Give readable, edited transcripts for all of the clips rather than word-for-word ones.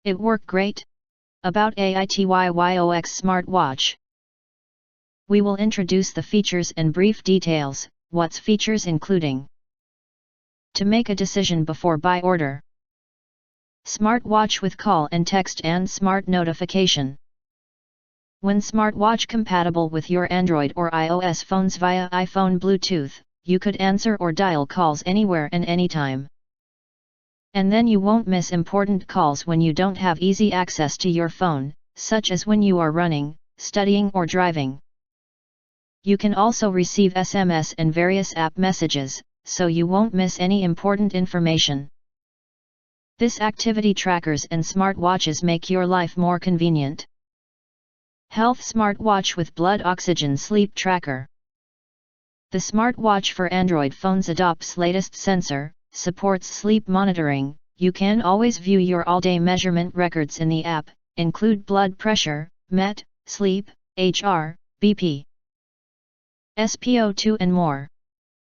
It worked great? About AITYYOX smartwatch. We will introduce the features and brief details, what's features including. To make a decision before buy order. Smartwatch with call and text and smart notification. When smartwatch compatible with your Android or iOS phones via iPhone Bluetooth, you could answer or dial calls anywhere and anytime. And then you won't miss important calls when you don't have easy access to your phone, such as when you are running, studying or driving. You can also receive SMS and various app messages, so you won't miss any important information. This activity trackers and smartwatches make your life more convenient. Health smartwatch with blood oxygen sleep tracker. The smartwatch for Android phones adopts latest sensor, supports sleep monitoring. You can always view your all-day measurement records in the app, include blood pressure, MET, sleep, HR, BP, SpO2 and more.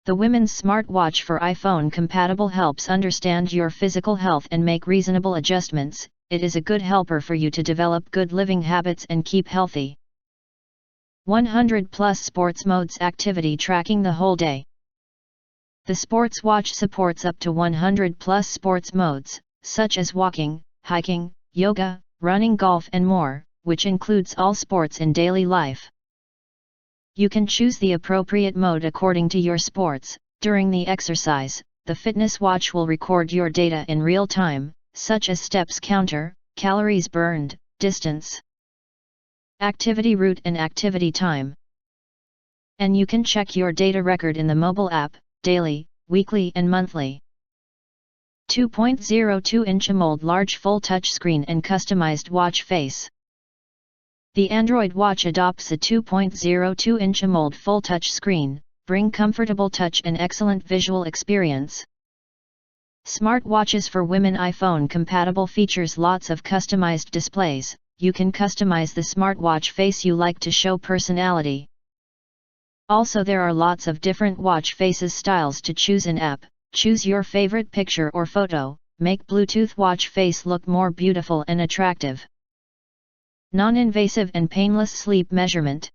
The women's smartwatch for iPhone compatible helps understand your physical health and make reasonable adjustments. It is a good helper for you to develop good living habits and keep healthy. 100 plus sports modes activity tracking the whole day. The sports watch supports up to 100 plus sports modes, such as walking, hiking, yoga, running, golf and more, which includes all sports in daily life. You can choose the appropriate mode according to your sports. During the exercise, the fitness watch will record your data in real time, such as steps counter, calories burned, distance, activity route and activity time. And you can check your data record in the mobile app, daily, weekly and monthly. 2.02-inch AMOLED large full touch screen and customized watch face. The Android watch adopts a 2.02-inch AMOLED full touch screen, bring comfortable touch and excellent visual experience. Smartwatches for women iPhone compatible features lots of customized displays. You can customize the smartwatch face you like to show personality. Also there are lots of different watch faces styles to choose in app. Choose your favorite picture or photo, make Bluetooth watch face look more beautiful and attractive. Non-invasive and painless sleep measurement.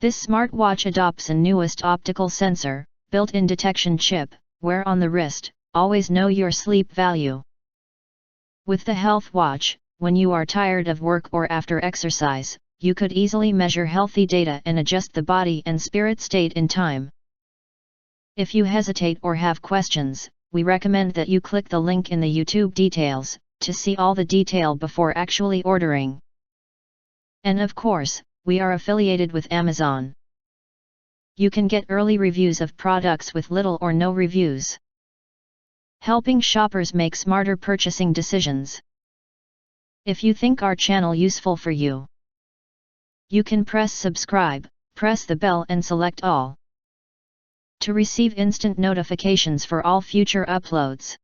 This smartwatch adopts a newest optical sensor, built-in detection chip, wear on the wrist, always know your sleep value. With the health watch, when you are tired of work or after exercise, you could easily measure healthy data and adjust the body and spirit state in time. If you hesitate or have questions, we recommend that you click the link in the YouTube details, to see all the detail before actually ordering. And of course, we are affiliated with Amazon. You can get early reviews of products with little or no reviews, helping shoppers make smarter purchasing decisions. If you think our channel useful for you, you can press subscribe, press the bell and select all to receive instant notifications for all future uploads.